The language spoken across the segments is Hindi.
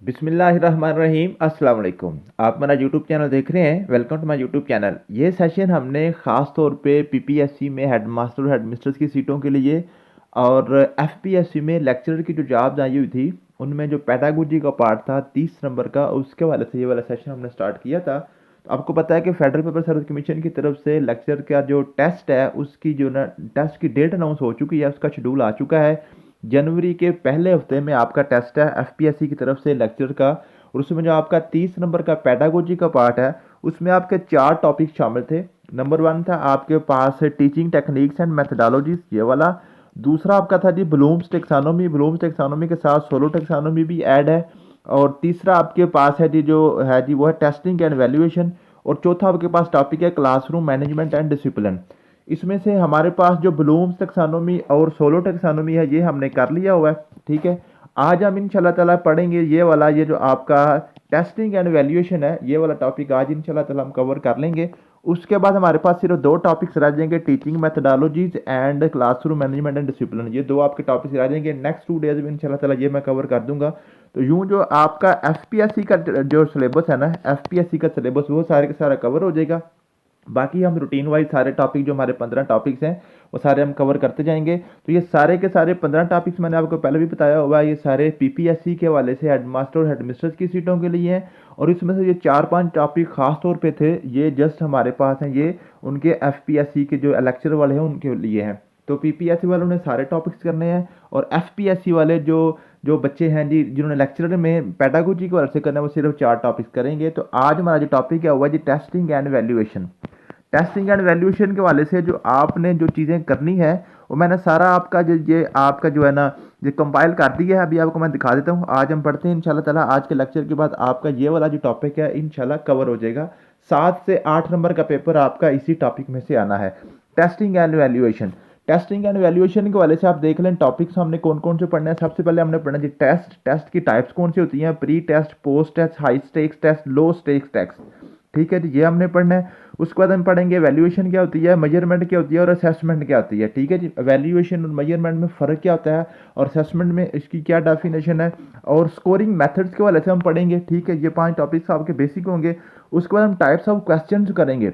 बिस्मिल्लाहिर्रहमानिर्रहीम अस्सलाम वालेकुम। आप मेरा यूट्यूब चैनल देख रहे हैं। Welcome to my YouTube channel. ये सेशन हमने ख़ास तौर पे पीपीएससी में हेड मास्टर और हेड मिस्ट्रेस की सीटों के लिए और एफपीएससी में लेक्चरर की जो जॉब्स आई हुई थी उनमें जो पेडागोजी का पार्ट था 30 नंबर का, उसके वाले से ये वाला सेशन हमने स्टार्ट किया था। तो आपको पता है कि फेडरल पेपर सर्विस कमीशन की तरफ से लेक्चर का जो टेस्ट है उसकी जो ना टेस्ट की डेट अनाउंस हो चुकी है, उसका शेड्यूल आ चुका है। जनवरी के पहले हफ्ते में आपका टेस्ट है एफपीएससी की तरफ से लेक्चर का। और उसमें जो आपका 30 नंबर का पेडागोजी का पार्ट है उसमें आपके 4 टॉपिक शामिल थे। नंबर 1 था आपके पास टीचिंग टेक्निक्स एंड मेथडोलॉजीज, ये वाला। दूसरा आपका था जी ब्लूम्स टेक्सानोमी। ब्लूम्स टेक्सानोमी के साथ सोलो टेक्सानोमी भी ऐड है। और तीसरा आपके पास है जी जो है जी वो है टेस्टिंग एंड वैल्यूएशन। और चौथा आपके पास टॉपिक है क्लासरूम मैनेजमेंट एंड डिसिप्लिन। इसमें से हमारे पास जो ब्लूम्स टेक्सानोमी और सोलो टेक्सानोमी है ये हमने कर लिया हुआ है। ठीक है, आज हम इंशाल्लाह ताला पढ़ेंगे ये वाला, ये जो आपका टेस्टिंग एंड वैल्यूएशन है ये वाला टॉपिक आज इंशाल्लाह ताला हम कवर कर लेंगे। उसके बाद हमारे पास सिर्फ 2 टॉपिक्स रह जाएंगे, teaching methodologies and classroom management and discipline. ये 2 आपके टॉपिक्स रह जाएंगे। नेक्स्ट 2 डेज में इंशाल्लाह ताला ये मैं कवर कर दूंगा। तो यूं जो आपका एफपीएससी का जो सिलेबस है ना, एफपीएससी का सिलेबस वो सारे का सारा कवर हो जाएगा। बाकी हम रूटीन वाइज सारे टॉपिक जो हमारे 15 टॉपिक्स हैं वो सारे हम कवर करते जाएंगे। तो ये सारे के सारे 15 टॉपिक्स मैंने आपको पहले भी बताया हुआ है, ये सारे पीपीएससी के हवाले से हेड मास्टर और हेड मिस्ट्रेस की सीटों के लिए हैं। और इसमें से ये 4-5 टॉपिक खास तौर पे थे, ये जस्ट हमारे पास हैं, ये उनके एफपीएससी के जो लेक्चर वाले हैं उनके लिए हैं। तो पीपीएससी वालों ने सारे टॉपिक्स करने हैं और एफपीएससी वाले जो जो बच्चे हैं जी जिन्होंने लेक्चरर में पेडागोजी के वाले से करना है वो सिर्फ 4 टॉपिक्स करेंगे। तो आज हमारा जो टॉपिक है वो है जी testing and valuation. Testing and valuation के वाले से जो आपने जो चीज़ें करनी है वो मैंने सारा आपका जो ये आपका जो है ना ये कंपाइल कर दिया है। अभी आपको मैं दिखा देता हूँ। आज हम पढ़ते हैं इंशाल्लाह ताला। आज के लेक्चर के बाद आपका ये वाला जो टॉपिक है इंशाल्लाह कवर हो जाएगा। 7 से 8 नंबर का पेपर आपका इसी टॉपिक में से आना है, testing and valuation. Testing and valuation के वाले से आप देख लें टॉपिक्स हमने कौन कौन से पढ़ने हैं। सबसे पहले हमने पढ़ना जी टेस्ट। टेस्ट की टाइप्स कौन सी होती हैं, pre test, post test, high stakes test, low stakes test. ठीक है जी, ये हमने पढ़ना है। उसके बाद हम पढ़ेंगे वैल्यूएशन क्या होती है, मेजरमेंट क्या होती है और असेसमेंट क्या होती है। ठीक है जी, वैल्यूएशन और मेजरमेंट में फ़र्क क्या होता है और असेसमेंट में इसकी क्या डेफिनेशन है। और स्कोरिंग मेथड्स के वाले से हम पढ़ेंगे। ठीक है, ये 5 टॉपिक्स आपके बेसिक होंगे। उसके बाद हम टाइप्स ऑफ क्वेश्चन करेंगे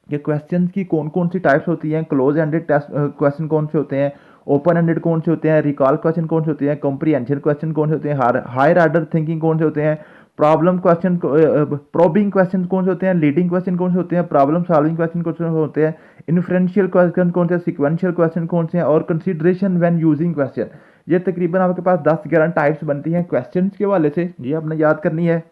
कि क्वेश्चन की कौन कौन सी टाइप्स होती हैं, क्लोज एंडेड टेस्ट क्वेश्चन कौन से होते हैं, ओपन एंडेड कौन से होते हैं, रिकॉल क्वेश्चन कौन से होते हैं, कॉम्प्रीहेंशन क्वेश्चन कौन से होते हैं, हायर ऑर्डर थिंकिंग कौन से होते हैं, प्रॉब्लम क्वेश्चन प्रोबिंग क्वेश्चन कौन से होते हैं, लीडिंग क्वेश्चन कौन से होते हैं, प्रॉब्लम सॉल्विंग क्वेश्चन कौन से होते हैं, इन्फ्रेंशियल क्वेश्चन कौन से, सिक्वेंशियल क्वेश्चन कौन से हैं और कंसीडरेशन व्हेन यूजिंग क्वेश्चन। ये तकरीबन आपके पास 10-11 टाइप्स बनती हैं क्वेश्चन के वाले से, ये आपने याद करनी है।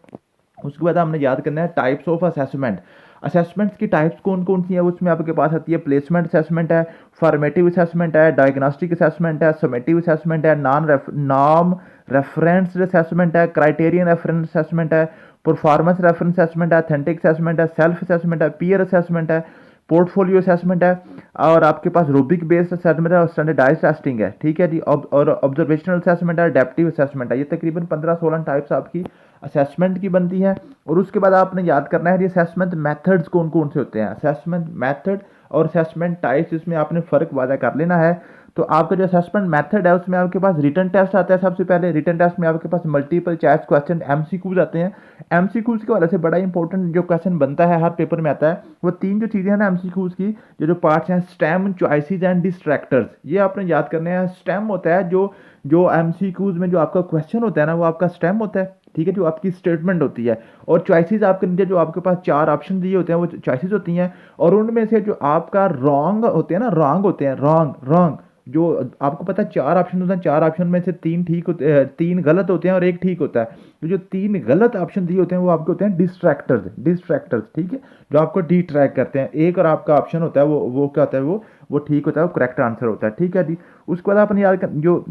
उसके बाद हमने याद करना है टाइप्स ऑफ असेसमेंट। असेसमेंट्स की टाइप्स कौन कौन सी है उसमें आपके पास आती है प्लेसमेंट असेसमेंट है, फॉर्मेटिव असेसमेंट है, डायग्नोस्टिक असेसमेंट है, समेटिव असेसमेंट है, नॉर्म रेफरेंस असेसमेंट है, क्राइटेरियन रेफरेंस असेसमेंट है, परफॉर्मेंस रेफरेंस असेसमेंट है, ऑथेंटिक असेसमेंट है, सेल्फ असेसमेंट है, पीयर असेसमेंट है, पोर्टफोलियो असेसमेंट है, और आपके पास रूबिक बेस्ड असेसमेंट है और स्टैंडर्डाइज्ड टेस्टिंग है। ठीक है जी, और ऑब्जर्वेशनल असेसमेंट है, एडेप्टिव असेसमेंट है। ये तकरीबन 15-16 टाइप्स आपकी असेसमेंट की बनती है। और उसके बाद आपने याद करना है ये असेसमेंट मेथड्स कौन कौन से होते हैं। असेसमेंट मेथड और असेसमेंट टाइप्स, इसमें आपने फ़र्क वादा कर लेना है। तो आपका जो असेसमेंट मेथड है उसमें आपके पास रिटन टेस्ट आता है। सबसे पहले रिटन टेस्ट में आपके पास मल्टीपल चॉइस क्वेश्चन एमसीक्यूज आते हैं। एमसीक्यूज के वजह से बड़ा इंपॉर्टेंट जो क्वेश्चन बनता है हर पेपर में आता है, वो 3 जो चीज़ें हैं ना एमसीक्यूज की, जो पार्ट्स हैं, स्टेम, चॉइसेस एंड डिस्ट्रैक्टर्स, ये आपने याद करने हैं। स्टेम होता है जो जो एमसीक्यूज में जो आपका क्वेश्चन होता है ना वो आपका स्टेम होता है। ठीक है, जो आपकी स्टेटमेंट होती है। और चॉइसेस आपके नीचे जो आपके पास 4 ऑप्शन दिए होते हैं वो चॉइसेस होती हैं। और उनमें से जो आपका रॉन्ग होते हैं ना, रॉन्ग होते हैं, रॉन्ग रॉन्ग जो आपको पता है 4 ऑप्शन होते हैं, 4 ऑप्शन में से 3 ठीक होते हैं, 3 गलत होते हैं और 1 ठीक होता है। तो जो 3 गलत ऑप्शन दिए होते हैं वो आपके होते हैं डिस्ट्रैक्टर्स। डिस्ट्रैक्टर्स, ठीक है, जो आपको डिट्रैक्ट करते हैं। एक और आपका ऑप्शन होता है वो क्या होता है, वो ठीक होता है, वो करेक्ट आंसर होता है। ठीक है जी, उसके बाद आपने याद जो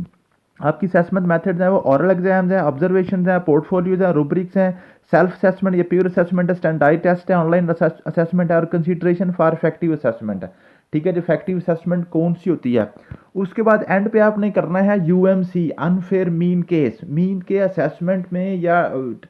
आपकी असेसमेंट मेथड्स हैं वो ऑरल एग्जाम्स हैं, ऑब्जर्वेशन हैं, पोर्टफोलियोज हैं, रूब्रिक्स हैं, सेल्फ असेसमेंट या प्योर असेसमेंट है, स्टैंडर्डाइज्ड टेस्ट है, ऑनलाइन असेसमेंट है और कंसीडरेशन फॉर इफेक्टिव असेसमेंट है। ठीक है, जो इफेक्टिव असेसमेंट कौन सी होती है। उसके बाद एंड पे आपने करना है UMC, unfair mean case. Mean के असेसमेंट में या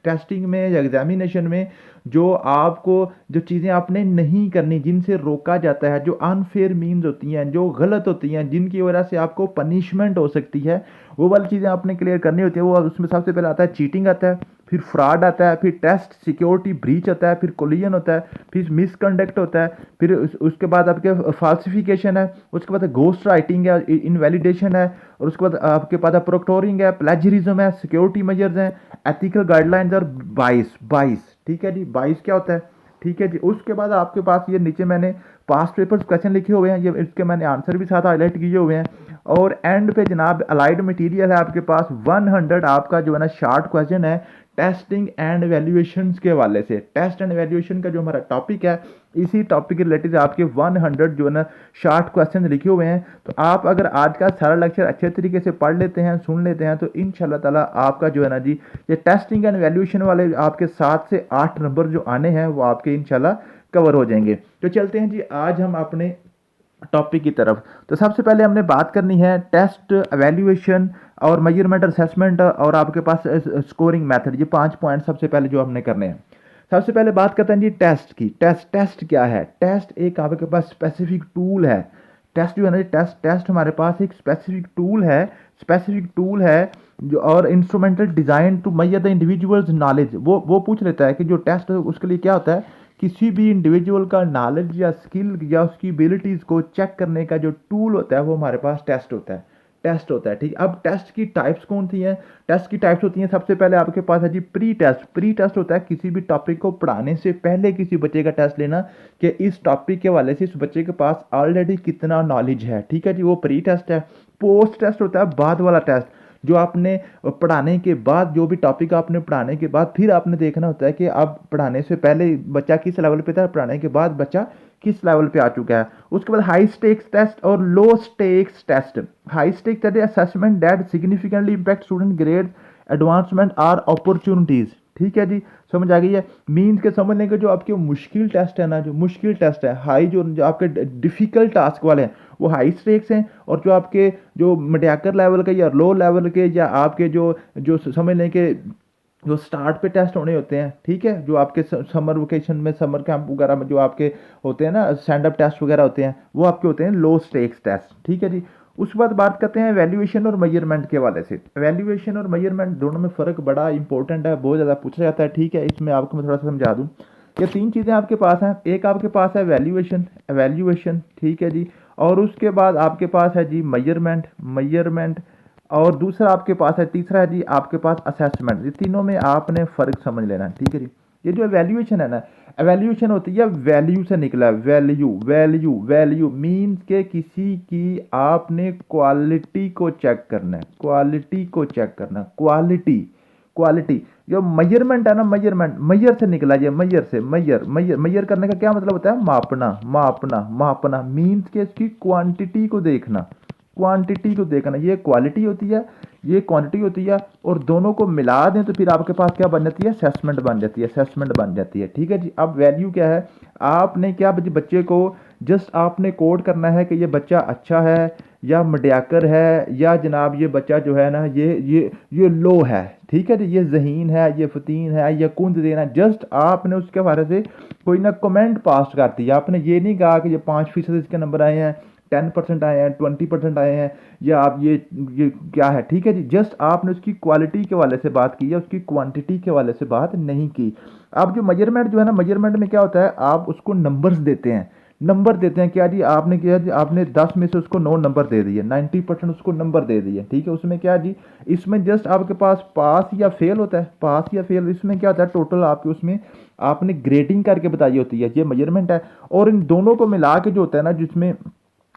टेस्टिंग में या एग्जामिनेशन में जो आपको जो चीज़ें आपने नहीं करनी, जिनसे रोका जाता है, जो अनफेयर मीन्स होती हैं, जो गलत होती हैं, जिनकी वजह से आपको पनिशमेंट हो सकती है, वो वाली चीज़ें आपने क्लियर करनी होती है। वो उसमें सबसे पहले आता है चीटिंग आता है, फिर फ्रॉड आता है, फिर टेस्ट सिक्योरिटी ब्रीच होता है, फिर कोलिजन होता है, फिर मिसकंडक्ट होता है, फिर उसके बाद आपके फाल्सिफिकेशन है, उसके बाद घोस्ट राइटिंग है, इनवैलिडेशन है, और उसके बाद आपके पास प्रोक्टोरिंग है, प्लेजरिज्म है, सिक्योरिटी मेजर्स हैं, एथिकल गाइडलाइंस और बाइस बाइस। ठीक है जी, बाइस क्या होता है? ठीक है जी। उसके बाद आपके पास ये नीचे मैंने पास्ट पेपर्स क्वेश्चन लिखे हुए हैं, ये इसके मैंने आंसर भी साथ हाईलाइट किए हुए हैं। और एंड पे जनाब अलाइड मटेरियल है आपके पास 100 आपका जो है ना शॉर्ट क्वेश्चन है टेस्टिंग एंड वैल्यूएशंस के हवाले से। टेस्ट एंड वैल्यूएशन का जो हमारा टॉपिक है, इसी टॉपिक के रिलेटेड आपके 100 जो है ना शॉर्ट क्वेश्चन लिखे हुए हैं। तो आप अगर आज का सारा लेक्चर अच्छे तरीके से पढ़ लेते हैं, सुन लेते हैं, तो इंशाल्लाह ताला आपका जो है ना जी ये टेस्टिंग एंड वैल्यूएशन वाले आपके 7 से 8 नंबर जो आने हैं वो आपके इंशाल्लाह कवर हो जाएंगे। तो चलते हैं जी आज हम अपने टॉपिक की तरफ। तो सबसे पहले हमने बात करनी है टेस्ट, एवेल्यूएशन और मेजरमेंट असेसमेंट और आपके पास स्कोरिंग मेथड। ये 5 पॉइंट सबसे पहले जो हमने करने हैं। सबसे पहले बात करते हैं जी टेस्ट की। टेस्ट क्या है? टेस्ट एक आपके पास स्पेसिफिक टूल है। टेस्ट जो है ना, टेस्ट हमारे पास एक स्पेसिफिक टूल है जो और instrumental design to measure the individual's knowledge. वो पूछ लेता है कि जो टेस्ट है उसके लिए क्या होता है, किसी भी इंडिविजुअल का नॉलेज या स्किल या उसकी एबिलिटीज़ को चेक करने का जो टूल होता है वो हमारे पास टेस्ट होता है। ठीक। अब टेस्ट की टाइप्स कौन सी हैं? टेस्ट की टाइप्स होती हैं, सबसे पहले आपके पास है जी प्री टेस्ट होता है किसी भी टॉपिक को पढ़ाने से पहले किसी बच्चे का टेस्ट लेना कि इस टॉपिक के हवाले से इस बच्चे के पास ऑलरेडी कितना नॉलेज है। ठीक है जी, वो प्री टेस्ट है। पोस्ट टेस्ट होता है बाद वाला टेस्ट, जो आपने पढ़ाने के बाद, जो भी टॉपिक आपने पढ़ाने के बाद फिर आपने देखना होता है कि आप पढ़ाने से पहले बच्चा किस लेवल पे था, पढ़ाने के बाद बच्चा किस लेवल पे आ चुका है। उसके बाद हाई स्टेक्स टेस्ट और low stakes test. High stakes test assessment that significantly impact student grade advancement और अपॉर्चुनिटीज। ठीक है जी, समझ आ गई है। मीन्स के समझने के जो आपके मुश्किल टेस्ट है ना, जो मुश्किल टेस्ट है, हाई जो आपके डिफिकल्ट टास्क वाले हैं वो हाई स्टेक्स हैं, और जो आपके जो मीडियोकर लेवल के या लो लेवल के या आपके जो जो समझ लें कि जो स्टार्ट पे टेस्ट होने होते हैं, ठीक है, जो आपके समर वेकेशन में, समर कैंप वगैरह में जो आपके होते हैं ना स्टैंड अप टेस्ट वगैरह होते हैं, वो आपके होते हैं लो स्टेक्स टेस्ट। ठीक है जी। उसके बाद बात करते हैं वैल्यूएशन और मेजरमेंट के हवाले से। वैल्यूएशन और मेजरमेंट दोनों में फ़र्क बड़ा इंपॉर्टेंट है, बहुत ज़्यादा पूछा जाता है। ठीक है, इसमें आपको मैं थोड़ा सा समझा दूँ। ये 3 चीज़ें आपके पास हैं। एक आपके पास है वैल्यूएशन, ठीक है जी, और उसके बाद आपके पास है जी मेजरमेंट, और दूसरा आपके पास है, तीसरा है जी आपके पास असेसमेंट। ये तीनों में आपने फ़र्क समझ लेना है। ठीक है जी। ये जो एवेल्यूएशन है ना, एवेल्यूएशन होती है वैल्यू से निकला है। वैल्यू मीन्स के किसी की आपने क्वालिटी को चेक करना है, क्वालिटी। जो मेजरमेंट है ना, मेजर से निकला है, मेजर करने का क्या मतलब होता है? मापना मीन्स के इसकी क्वांटिटी को देखना, ये क्वालिटी होती है, ये क्वांटिटी होती है, और दोनों को मिला दें तो फिर आपके पास क्या बन जाती है? असेसमेंट बन जाती है। ठीक है जी। अब वैल्यू क्या है? आपने क्या बच्चे को जस्ट आपने कोड करना है कि ये बच्चा अच्छा है या मीडियोकर है, या जनाब ये बच्चा जो है ना ये लो है। ठीक है जी, ये ज़हीन है, ये फतीन है, ये कुंद देना। जस्ट आपने उसके बारे से कोई ना कमेंट पास कर दिया। आपने ये नहीं कहा कि ये 5% इसके नंबर आए हैं, 10% आए हैं, 20% आए हैं, या आप ये क्या है। ठीक है जी, जस्ट आपने उसकी क्वालिटी के वाले से बात की है, उसकी क्वांटिटी के वाले से बात नहीं की। अब जो मेजरमेंट जो है ना, मेजरमेंट में क्या होता है, आप उसको नंबर्स देते हैं, क्या जी आपने किया जी, आपने 10 में से उसको 9 नंबर दे दिए, 90% उसको नंबर दे दिए। ठीक है, उसमें क्या जी, इसमें जस्ट आपके पास पास या फेल होता है, इसमें क्या होता है, टोटल आपके उसमें आपने ग्रेडिंग करके बताई होती है, ये मेजरमेंट है। और इन दोनों को मिला के जो होता है ना, जिसमें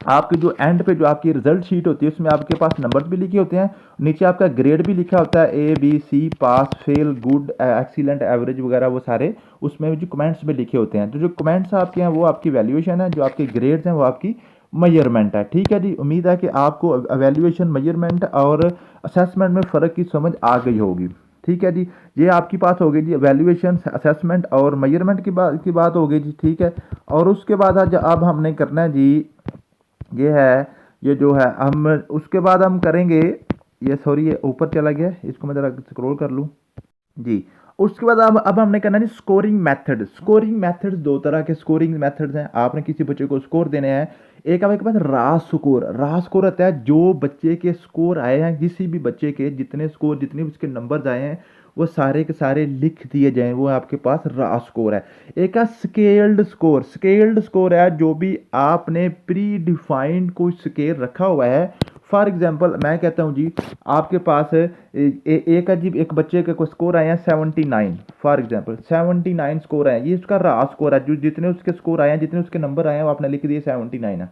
आपके जो एंड पे जो आपकी रिजल्ट शीट होती है उसमें आपके पास नंबर्स भी लिखे होते हैं, नीचे आपका ग्रेड भी लिखा होता है, A B C, pass, fail, good, excellent, average वगैरह, वो सारे उसमें जो कमेंट्स में लिखे होते हैं। तो जो कमेंट्स आपके हैं वो आपकी वैल्यूएशन है, जो आपके ग्रेड्स हैं वो आपकी मेजरमेंट है। ठीक है जी, उम्मीद है कि आपको वैल्यूएशन, मेजरमेंट और असेसमेंट में फ़र्क की समझ आ गई होगी। ठीक है जी, ये आपकी बात हो गई जी वैल्यूएशन, असेसमेंट और मेजरमेंट की बात हो गई जी। ठीक है, और उसके बाद आज अब हमने करना है जी, ये है, ये जो है हम उसके बाद हम करेंगे, ये सॉरी ये ऊपर चला गया, इसको मैं ज़रा स्क्रॉल कर लूँ जी। उसके बाद अब हमने करना है स्कोरिंग मेथड। 2 तरह के स्कोरिंग मेथड्स हैं। आपने किसी बच्चे को स्कोर देने हैं, एक आपके पास रा स्कोर होता है, जो बच्चे के स्कोर आए हैं, किसी भी बच्चे के जितने स्कोर, जितने उसके नंबर्स आए हैं वो सारे के सारे लिख दिए जाएं, वो आपके पास रॉ स्कोर है। एक है स्केल्ड स्कोर। स्केल्ड स्कोर है जो भी आपने प्री डिफाइंड कोई स्केल रखा हुआ है। फॉर एग्जांपल मैं कहता हूँ जी, आपके पास एक अजीब एक बच्चे के को स्कोर आए हैं 79, फॉर एग्जांपल 79 स्कोर आए हैं, ये उसका रॉ स्कोर है, जो जितने उसके स्कोर आए हैं, जितने उसके नंबर आए हैं वो आपने लिख दिए 79 है।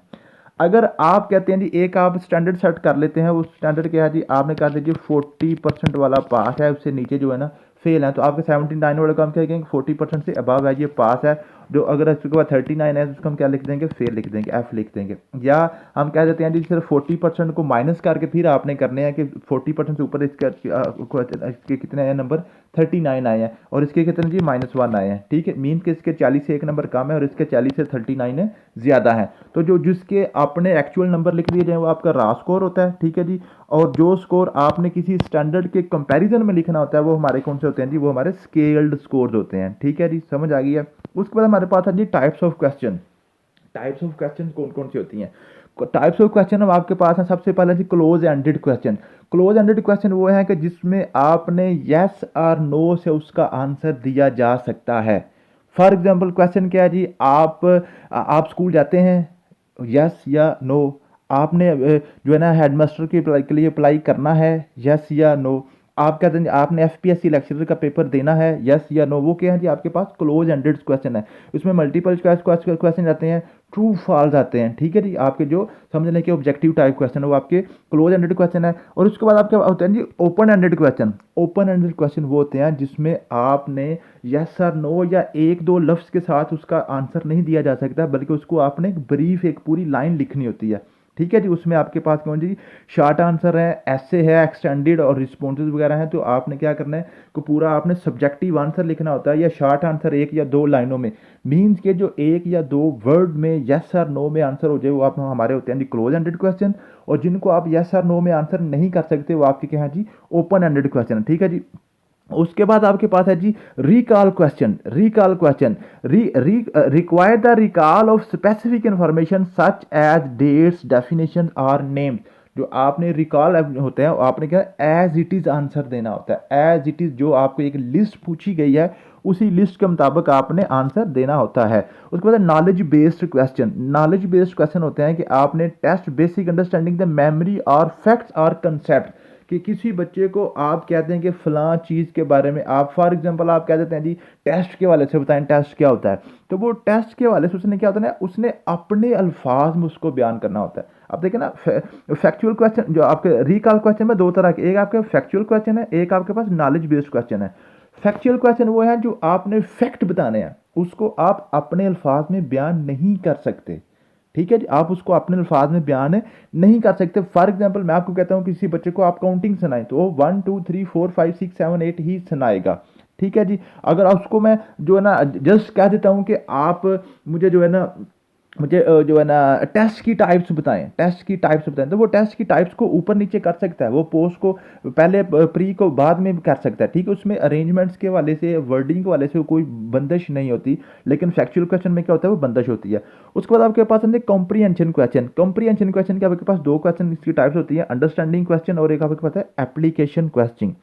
अगर आप कहते हैं जी एक आप स्टैंडर्ड सेट कर लेते हैं, उस स्टैंडर्ड क्या है जी, आपने कहा लीजिए 40% वाला पास है, उससे नीचे जो है ना फेल है, तो आपके 79 वाले को हम क्या कहेंगे 40% से अबव है, ये पास है। जो अगर उसके बाद 39 है तो उसको हम क्या लिख देंगे, फेल लिख देंगे, एफ लिख देंगे। या हम कह देते हैं जी सिर्फ 40% को माइनस करके फिर आपने करने हैं कि 40% से ऊपर इसके कितने आए नंबर, 39 आए हैं, और इसके कितने जी -1 आए हैं। ठीक है, मीन के इसके 40 से एक नंबर कम है और इसके 40 से 39 ज़्यादा है। तो जो जिसके आपने एक्चुअल नंबर लिख दिए जाए वो आपका रॉ स्कोर होता है। ठीक है जी, और जो स्कोर आपने किसी स्टैंडर्ड के कंपैरिजन में लिखना होता है वो हमारे कौन से होते हैं जी, वो हमारे स्केल्ड स्कोर्स होते हैं। ठीक है जी, समझ आ गई है। उसके बाद हमारे पास है जी types of question. Types of question कौन कौन सी होती हैं? टाइप्स ऑफ क्वेश्चन अब आपके पास है, सबसे पहले जी close ended question. Close ended question वो है कि जिसमें आपने यस और नो से उसका आंसर दिया जा सकता है। फॉर एग्जाम्पल क्वेश्चन क्या है जी, आप स्कूल जाते हैं, यस या नो। आपने जो है ना हेडमास्टर की अप्लाई के लिए अप्लाई करना है, यस या नो। आप कहते हैं आपने एफपीएससी लेक्चरर का पेपर देना है, यस या नो। वो क्या है जी, आपके पास क्लोज एंडेड क्वेश्चन है। उसमें मल्टीपल चॉइस क्वेश्चन आते हैं, ट्रू फॉल्स आते हैं। ठीक है जी, आपके जो समझ लें कि ऑब्जेक्टिव टाइप क्वेश्चन है वो आपके क्लोज एंडेड क्वेश्चन है। और उसके बाद आपके होते हैं जी open ended question. Open ended question वो होते हैं जिसमें आपने यस और नो या एक दो लफ्ज के साथ उसका आंसर नहीं दिया जा सकता, बल्कि उसको आपने एक ब्रीफ एक पूरी लाइन लिखनी होती है। ठीक है जी, उसमें आपके पास कौन जी शॉर्ट आंसर है, ऐसे है, एक्सटेंडेड और रिस्पॉन्सेज वगैरह हैं। तो आपने क्या करना है कि पूरा आपने सब्जेक्टिव आंसर लिखना होता है, या शॉर्ट आंसर एक या दो लाइनों में, मीन्स के जो एक या दो वर्ड में यस और नो में आंसर हो जाए वो आप हमारे होते हैं जी क्लोज एंडेड क्वेश्चन। और जिनको आप यस और नो में आंसर नहीं कर सकते वो आपके क्या है जी ओपन एंडेड क्वेश्चन। ठीक है जी, उसके बाद आपके पास है जी recall question. Recall question require the recall of specific information such as dates, definition और नेम। जो आपने रिकॉल होते हैं आपने क्या एज इट इज आंसर देना होता है, एज इट इज। जो आपको एक लिस्ट पूछी गई है उसी लिस्ट के मुताबिक आपने आंसर देना होता है। उसके बाद knowledge based question. Knowledge based question होते हैं कि आपने test basic understanding the memory और फैक्ट्स और कंसेप्ट, कि किसी बच्चे को आप कहते हैं कि फ़लाँ चीज़ के बारे में आप फॉर एग्जांपल आप कह देते हैं जी टेस्ट के वाले से बताएं टेस्ट क्या होता है। तो वो टेस्ट के वाले से उसने क्या होता है ना, उसने अपने अल्फाज में उसको बयान करना होता है। अब देखिए ना फैक्चुअल क्वेश्चन जो आपके रिकॉल क्वेश्चन में दो तरह के, एक आपके फैक्चुअल क्वेश्चन है, एक आपके पास नॉलेज बेस्ड क्वेश्चन है। फैक्चुअल क्वेश्चन वो है जो आपने फैक्ट बताने हैं, उसको आप अपने अल्फाज में बयान नहीं कर सकते। ठीक है जी, आप उसको अपने अल्फाज में बयान नहीं कर सकते। फॉर एग्जांपल मैं आपको कहता हूँ किसी बच्चे को आप काउंटिंग सुनाएं तो वो 1 2 3 4 5 6 7 8 ही सुनाएगा। ठीक है जी, अगर उसको मैं जो है ना जस्ट कह देता हूँ कि आप मुझे जो है ना जो है ना टेस्ट की टाइप्स बताएं, टेस्ट की टाइप्स बताएं, तो वो टेस्ट की टाइप्स को ऊपर नीचे कर सकता है, वो पोस्ट को पहले प्री को बाद में भी कर सकता है। ठीक है, उसमें अरेंजमेंट्स के वाले से वर्डिंग के वाले से कोई बंदिश नहीं होती, लेकिन फैक्चुअल क्वेश्चन में क्या होता है वो बंदिश होती है। उसके बाद आपके पास है कॉम्प्रीहेंशन क्वेश्चन। कॉम्प्रीहेंशन क्वेश्चन के आपके पास दो क्वेश्चन इसकी टाइप्स होती है, अंडरस्टैंडिंग क्वेश्चन और एक आपके पास है एप्लीकेशन क्वेश्चन।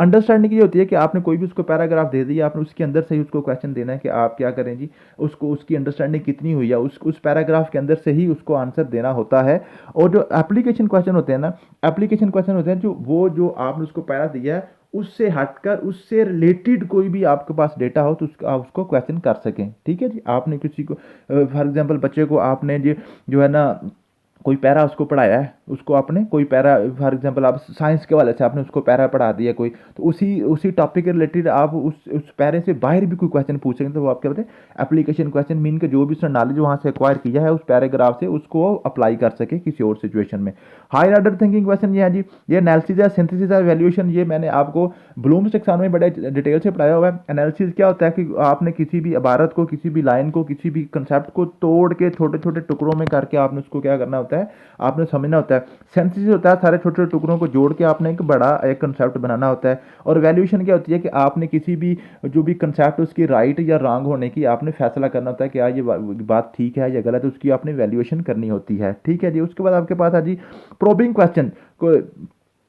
अंडरस्टैंडिंग ये होती है कि आपने कोई भी उसको पैराग्राफ दे दिया, आपने उसके अंदर से ही उसको क्वेश्चन देना है कि आप क्या करें जी, उसको उसकी अंडरस्टैंडिंग कितनी हुई है, उस पैराग्राफ के अंदर से ही उसको आंसर देना होता है। और जो एप्लीकेशन क्वेश्चन होते हैं ना, एप्लीकेशन क्वेश्चन होते हैं जो आपने उसको पैरा दिया है उससे हटकर उससे रिलेटेड कोई भी आपके पास डेटा हो तो आप उसको क्वेश्चन कर सकें। ठीक है जी, आपने किसी को फॉर एग्जांपल बच्चे को आपने जो है ना कोई पैरा उसको पढ़ाया है, उसको आपने कोई पैरा फॉर एग्जांपल आप साइंस के वाले से आपने उसको पैरा पढ़ा दिया कोई, तो उसी टॉपिक के रिलेटेड आप उस पैरे से बाहर भी कोई क्वेश्चन पूछेंगे तो वो आप क्या बोलते हैं एप्लीकेशन क्वेश्चन। मीन के जो भी उसने नॉलेज वहाँ से एक्वायर किया है उस पैराग्राफ से उसको अप्लाई कर सके किसी और सिचुएशन में। हायर ऑर्डर थिंकिंग क्वेश्चन ये है जी, ये एनालिसिस या सिंथेसिस या वैल्यूएशन, ये मैंने आपको ब्लूम्स टैक्सोनॉमी में बड़े डिटेल से पढ़ाया हुआ है। एनालिसिस क्या होता है कि आपने किसी भी इबारत को, किसी भी लाइन को, किसी भी कंसेप्ट को तोड़ के छोटे छोटे टुकड़ों में करके आपने उसको क्या करना होता है, आपने समझना होता है। सिंथेसिस होता है सारे छोटे छोटे टुकड़ों को जोड़ के आपने एक बड़ा एक कंसेप्ट बनाना होता है। और वैल्यूएशन क्या होती है कि आपने किसी भी जो भी कंसेप्ट उसकी राइट या रॉन्ग होने की आपने फैसला करना होता है कि ये बात ठीक है या गलत है, उसकी आपने वैल्यूएशन करनी होती है। ठीक है जी, उसके बाद आपके पास है जी प्रोबिंग क्वेश्चन।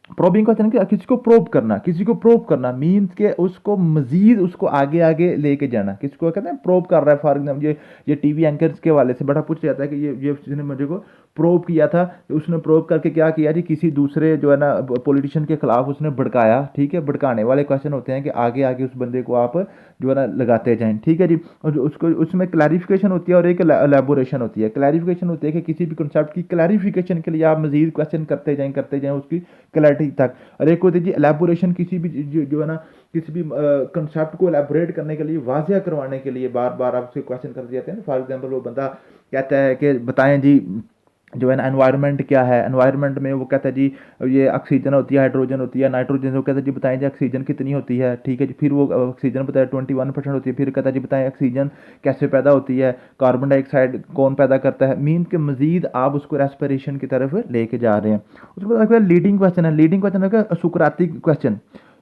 प्रोबिंग क्वेश्चन कि किसी को प्रोब करना, किसी को प्रोब करना मीन्स के उसको मजीद उसको आगे आगे लेके जाना, किसी को कहते हैं प्रोब कर रहा है। फॉर एग्जाम्पल ये टीवी एंकर्स के वाले से बड़ा पूछा जाता है कि ये जिसने मुझे को प्रोब किया था, उसने प्रोब करके क्या किया जी, किसी दूसरे जो है ना पॉलिटिशियन के खिलाफ उसने भड़काया, ठीक है। भड़काने वाले क्वेश्चन होते हैं कि आगे आगे उस बंदे को आप जो है ना लगाते जाएं, ठीक है जी। और उसको उसमें क्लैरिफिकेशन होती है और एक एलेबोरेशन होती है। क्लैरिफिकेशन होती है कि किसी भी कॉन्सेप्ट की क्लैरिफिकेशन के लिए आप मजीद क्वेश्चन करते जाएं उसकी क्लैरिटी तक। और एक होती है जी एलेबोरेशन, किसी भी जो है ना किसी भी कंसेप्ट को एलेबोरेट करने के लिए, वाजिया करवाने के लिए बार बार आपसे क्वेश्चन करते जाते हैं। फॉर एग्जांपल वो बंदा कहता है कि बताएं जी जो है ना एनवायरनमेंट क्या है। एनवायरनमेंट में वो कहता है जी ये ऑक्सीजन होती है, हाइड्रोजन होती है, नाइट्रोजन। वो कहता है जी बताएं जी ऑक्सीजन कितनी होती है, ठीक है जी। फिर वो ऑक्सीजन बताया 21% होती है। फिर कहता है जी बताएं ऑक्सीजन कैसे पैदा होती है, कार्बन डाइऑक्साइड कौन पैदा करता है। मीन के मजीद आप उसको रेस्पिरेशन की तरफ लेके जा रहे हैं। उसके बाद लीडिंग क्वेश्चन है। लीडिंग क्वेश्चन है Socratic question.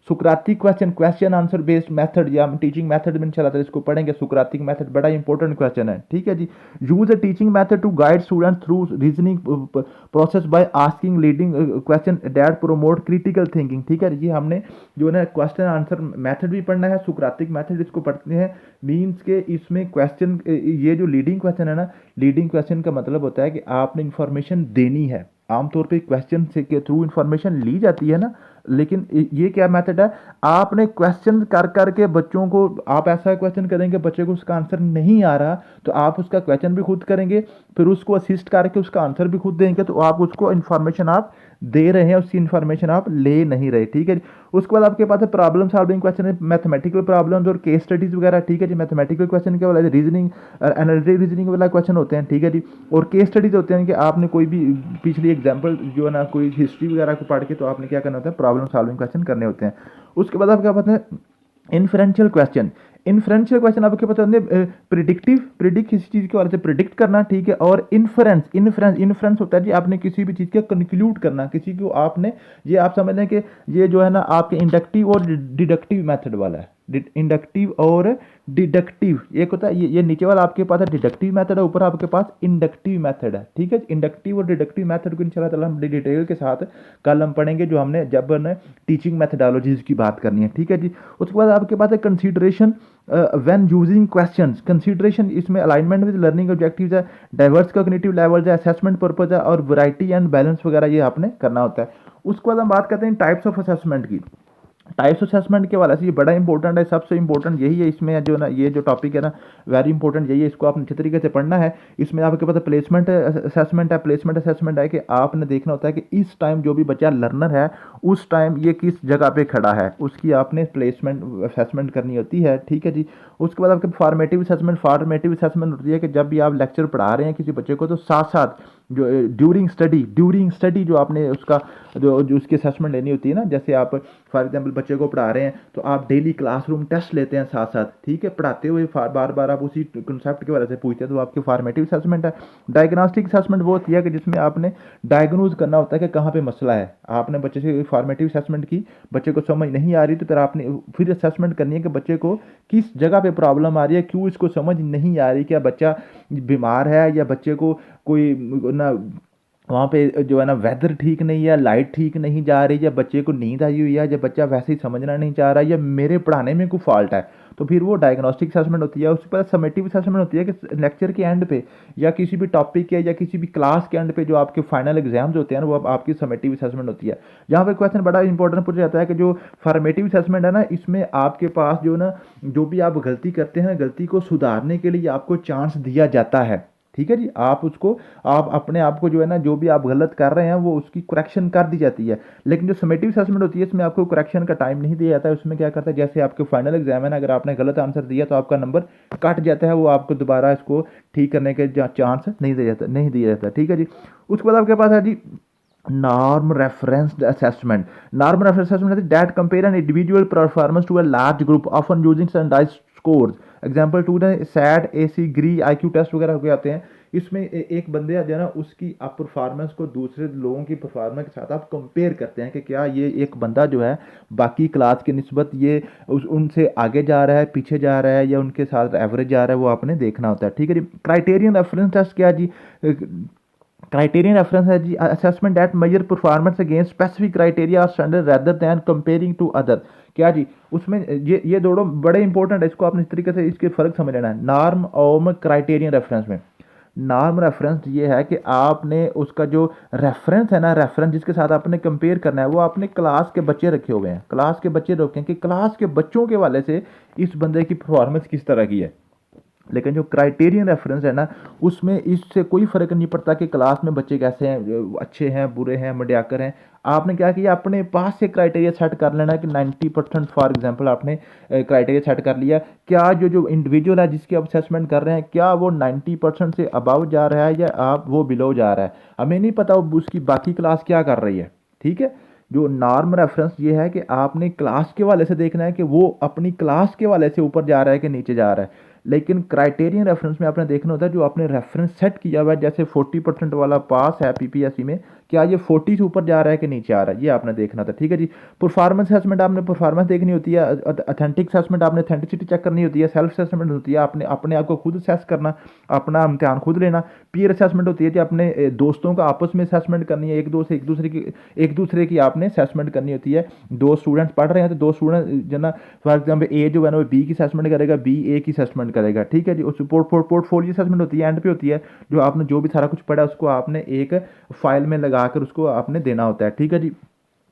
Socratic question, question answer based method या हम टीचिंग मेथड में इंशाल्लाह इसको पढ़ेंगे। सुकरातिक मेथड बड़ा इंपॉर्टेंट क्वेश्चन है, ठीक है जी। Use a teaching method to guide students through reasoning process by asking leading question that promote critical thinking, ठीक है। ये हमने जो है ना क्वेश्चन आंसर मेथड भी पढ़ना है, सुकरातिक मेथड इसको पढ़ते हैं। मीन्स के इसमें क्वेश्चन, ये जो लीडिंग क्वेश्चन है ना, लीडिंग क्वेश्चन का मतलब होता है कि आपने इंफॉर्मेशन देनी है। आमतौर पे क्वेश्चन से के थ्रू इंफॉर्मेशन ली जाती है ना, लेकिन ये क्या मेथड है, आपने क्वेश्चन कर करके बच्चों को, आप ऐसा क्वेश्चन करेंगे बच्चे को उसका आंसर नहीं आ रहा तो आप उसका क्वेश्चन भी खुद करेंगे, फिर उसको असिस्ट करके उसका आंसर भी खुद देंगे, तो आप उसको इन्फॉर्मेशन आप दे रहे हैं, उसकी इन्फॉर्मेशन आप ले नहीं रहे, ठीक है जी। उसके बाद आपके पास है प्रॉब्लम सॉल्विंग क्वेश्चन है, मैथमेटिकल प्रॉब्लम्स और केस स्टडीज वगैरह, ठीक है जी। मैथमेटिकल क्वेश्चन के वाला रीजनिंग, एनालिटिकल रीजनिंग वाला क्वेश्चन होते हैं, ठीक है जी। और केस स्टडीज होते हैं कि आपने कोई भी पिछली एग्जाम्पल जो है ना कोई हिस्ट्री वगैरह को पढ़ के तो आपने क्या करना होता है, प्रॉब्लम सॉल्विंग क्वेश्चन करने होते हैं। उसके बाद आप क्या पता है इन्फ्रेंशियल क्वेश्चन। इन्फ्रेंशियल क्वेश्चन आपके पता है प्रिडिक्टिव, प्रिडिक्ट किसी चीज़ के बारे से प्रिडिक्ट करना, ठीक है। और इन्फ्रेंस, इन्फ्रेंस होता है जी आपने किसी भी चीज़ का कंक्लूड करना, किसी को आपने, ये आप समझ लें कि ये जो है ना आपके इंडक्टिव और डिडक्टिव मेथड वाला है। इंडक्टिव और डिडक्टिव एक होता है, ये नीचे वाला आपके पास है डिडक्टिव मेथड है, ऊपर आपके पास इंडक्टिव मेथड है, ठीक है। इंडक्टिव और डिडक्टिव मेथड को इंशाल्लाह ताला हम डिटेल के साथ कल हम पढ़ेंगे, जो हमने जब हमने टीचिंग मेथडोलॉजीज की बात करनी है, ठीक है जी। उसके बाद आपके पास है consideration when using questions. Consideration इसमें अलाइनमेंट विद लर्निंग ऑब्जेक्टिव्स है, डाइवर्स कॉग्निटिव लेवल्स है, असेसमेंट पर्पज है और वैरायटी एंड बैलेंस वगैरह ये आपने करना होता है। उसके बाद हम बात करते हैं टाइप्स ऑफ असेसमेंट की। टाइप्स असेसमेंट के वाले से ये बड़ा इंपॉर्टेंट है, सबसे इंपॉर्टेंट यही है इसमें जो ना, ये जो टॉपिक है ना वेरी इंपॉर्टेंट यही है, इसको आपने अच्छे तरीके से पढ़ना है। इसमें आपके पास प्लेसमेंट असेसमेंट है। प्लेसमेंट असेसमेंट है कि आपने देखना होता है कि इस टाइम जो भी बच्चा लर्नर है उस टाइम ये किस जगह पे खड़ा है, उसकी आपने प्लेसमेंट असेसमेंट करनी होती है, ठीक है जी। उसके बाद आपके फॉर्मेटिव असेसमेंट, फॉर्मेटिव असेसमेंट होती है कि जब भी आप लेक्चर पढ़ा रहे हैं किसी बच्चे को तो साथ साथ जो ड्यूरिंग स्टडी जो आपने उसका जो उसकी असेसमेंट लेनी होती है ना, जैसे आप फॉर एग्जांपल बच्चे को पढ़ा रहे हैं तो आप डेली क्लासरूम टेस्ट लेते हैं साथ साथ, ठीक है। पढ़ाते हुए बार बार आप उसी कंसेप्ट के बारे से पूछते हैं तो आपकी फॉर्मेटिव असेसमेंट है। डायग्नोस्टिक असेसमेंट वो होती है कि जिसमें आपने डायग्नोज करना होता है कि कहाँ पे मसला है। आपने बच्चे से फॉर्मेटिव असेसमेंट की, बच्चे को समझ नहीं आ रही तो फिर आपने फिर असेसमेंट करनी है कि बच्चे को किस जगह पे प्रॉब्लम आ रही है, क्यों इसको समझ नहीं आ रही, क्या बच्चा बीमार है या बच्चे को कोई ना वहाँ पे जो है ना वेदर ठीक नहीं है, लाइट ठीक नहीं जा रही, या बच्चे को नींद आई हुई है, या बच्चा वैसे ही समझना नहीं चाह रहा है, या मेरे पढ़ाने में कोई फॉल्ट है, तो फिर वो डायग्नोस्टिक असेसमेंट होती है। उसके बाद समेटिव असेसमेंट होती है कि लेक्चर के एंड पे या किसी भी टॉपिक के या किसी भी क्लास के एंड पे जो आपके फाइनल एग्जाम्स होते हैं ना, वो आपकी समेटिव असेसमेंट होती है। यहाँ पे क्वेश्चन बड़ा इंपॉर्टेंट पूछा जाता है कि जो फॉर्मेटिव असेसमेंट है ना, इसमें आपके पास जो ना जो भी आप गलती करते हैं, गलती को सुधारने के लिए आपको चांस दिया जाता है, ठीक है जी। आप उसको, आप अपने आप को जो है ना जो भी आप गलत कर रहे हैं वो उसकी करेक्शन कर दी जाती है। लेकिन जो समेटिव असेसमेंट होती है इसमें आपको करेक्शन का टाइम नहीं दिया जाता है। उसमें क्या करता है, जैसे आपके फाइनल एग्जाम है ना, अगर आपने गलत आंसर दिया तो आपका नंबर कट जाता है, वो आपको दोबारा इसको ठीक करने के चांस नहीं दिया जाता, ठीक है जी। उसके बाद आपके पास है जी norm referenced assessment. Norm reference assessment is that compare an individual performance to a large group, often using standardized scores. Example to ना SAT AC GRE IQ test वगैरह हो जाते हैं। इसमें एक बंदे जो है ना उसकी आप परफॉर्मेंस को दूसरे लोगों की परफॉर्मेंस के साथ आप कंपेयर करते हैं कि क्या ये एक बंदा जो है बाकी क्लास की निस्बत ये उनसे आगे जा रहा है, पीछे जा रहा है, या उनके साथ एवरेज जा रहा है, वो आपने देखना होता है, ठीक है जी। क्राइटेरियन रेफरेंस टेस्ट क्या जी, क्राइटेरियन रेफरेंस है जी assessment that measure performance against specific criteria और standard rather than comparing to other. क्या जी, उसमें ये दोनों बड़े इंपॉर्टेंट है, इसको आपने इस तरीके से इसके फ़र्क समझ लेना है नॉर्म और क्राइटेरियन रेफरेंस में। नॉर्म रेफरेंस ये है कि आपने उसका जो रेफरेंस है ना, रेफरेंस जिसके साथ आपने कंपेयर करना है वो आपने क्लास के बच्चे रखे हुए हैं, क्लास के बच्चे रखे हैं कि क्लास के बच्चों के वाले से इस बंदे की परफॉर्मेंस किस तरह की है। लेकिन जो क्राइटेरियन रेफरेंस है ना, उसमें इससे कोई फ़र्क नहीं पड़ता कि क्लास में बच्चे कैसे हैं, अच्छे हैं, बुरे हैं, मडियाकर हैं। आपने क्या किया, अपने पास से क्राइटेरिया सेट कर लेना कि 90% फॉर एग्जांपल आपने क्राइटेरिया सेट कर लिया। क्या जो जो इंडिविजुअल है जिसकी आप असेसमेंट कर रहे हैं, क्या वो 90% से अबव जा रहा है या आप वो बिलो जा रहा है। हमें नहीं पता वो उसकी बाकी क्लास क्या कर रही है। ठीक है, जो नॉर्म रेफरेंस ये है कि आपने क्लास के वाले से देखना है कि वो अपनी क्लास के वाले से ऊपर जा रहा है कि नीचे जा रहा है। लेकिन क्राइटेरियन रेफरेंस में आपने देखना होता है जो आपने रेफरेंस सेट किया हुआ है, जैसे 40% वाला पास है पीपीएससी में, क्या ये 40 से ऊपर जा रहा है कि नीचे आ रहा है, ये आपने देखना था। ठीक है जी, परफॉर्मेंस असेसमेंट आपने परफॉर्मेंस देखनी होती है, अथेंटिक असेसमेंट आपने अथेंटिसिटी चेक करनी होती है, सेल्फ असेसमेंट होती है आपने अपने आप को खुद असेस करना, अपना इम्तिहान खुद लेना। पीयर असेसमेंट होती है कि अपने दोस्तों का आपस में असेसमेंट करनी है, एक दूसरे की आपने असेसमेंट करनी होती है। दो स्टूडेंट्स पढ़ रहे हैं तो दो स्टूडेंट जो ना फॉर एग्जाम्पल ए जो है ना वो बी की असेसमेंट करेगा, बी ए की असेसमेंट करेगा। ठीक है जी, उस पोर्टफोलियो असेसमेंट होती है, एंड पे होती है, जो आपने जो भी सारा कुछ पढ़ा उसको आपने एक फाइल में लगा कर उसको आपने देना होता है। ठीक है जी,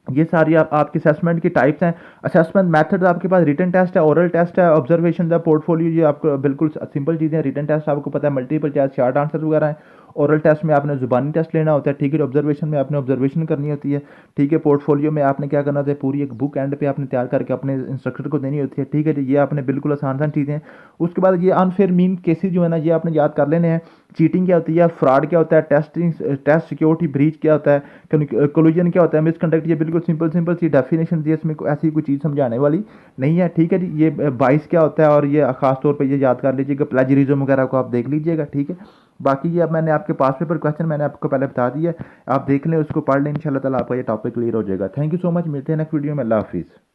ये सारी आपकी असेसमेंट की टाइप्स हैं। असेसमेंट मेथड आपके पास रिटन टेस्ट है, ओरल टेस्ट है, ऑब्जर्वेशन द पोर्टफोलियो, ये आपको बिल्कुल सिंपल चीज़ें हैं। रिटन टेस्ट आपको पता है, मल्टीपल चॉइस शॉर्ट आंसर वगैरह हैं। ओरल टेस्ट में आपने जुबानी टेस्ट लेना होता है। ठीक है, ऑब्जर्वेशन में आपने ऑब्जर्वेशन करनी होती है। ठीक है, पोर्टफोलियो में आपने क्या करना होता है, पूरी एक बुक एंड पे आपने तैयार करके अपने इंस्ट्रक्टर को देनी होती है। ठीक है जी, ये आपने बिल्कुल आसान चीज़ें हैं। उसके बाद ये अनफेयर मीन केसेस जो है ना, ये आपने याद कर लेने हैं। चीटिंग क्या होती है, फ्रॉड क्या होता है, टेस्ट सिक्योरिटी ब्रीच क्या होता है, कोलिजन क्या होता है, मिसकंडक्ट, ये बिल्कुल सिंपल सी डेफिनेशन दी है, इसमें ऐसी कोई चीज़ समझाने वाली नहीं है। ठीक है जी, ये बाइस क्या होता है, और ये खास तौर पे ये याद कर लीजिएगा, प्लेजरिज्म वगैरह को आप देख लीजिएगा। ठीक है, बाकी ये अब मैंने आपके पास पेपर क्वेश्चन मैंने आपको पहले बता दिया, आप देख लें, उसको पढ़ लें, इंशाल्लाह ताला आपका ये टॉपिक क्लियर हो जाएगा। थैंक यू सो मच, मिलते हैं नेक्स्ट वीडियो में। अल्लाह हाफिज़।